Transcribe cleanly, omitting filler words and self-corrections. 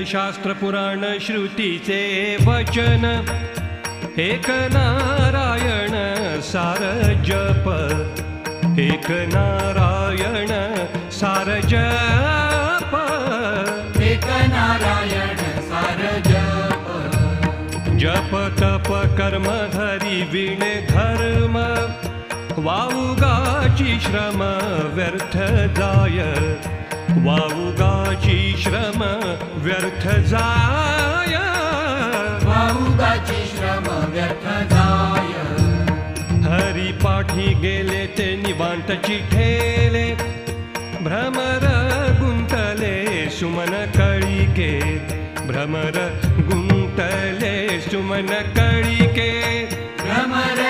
शास्त्र पुराण श्रुतीचे वचन एक नारायण सार जप एक नारायण सार जप एक नारायण सार जप जप तप कर्म धरी विणे धर्म वाऊगाची श्रम व्यर्थ जाय वाऊगाची श्रम व्यर्थ जाय वाऊगाची श्रम व्यर्थ जाय हरी पाठी गेले ते निवांत चिठेले भ्रमर गुंतले सुमन कळिके भ्रमर गुंतले सुमन कळिके भ्रमर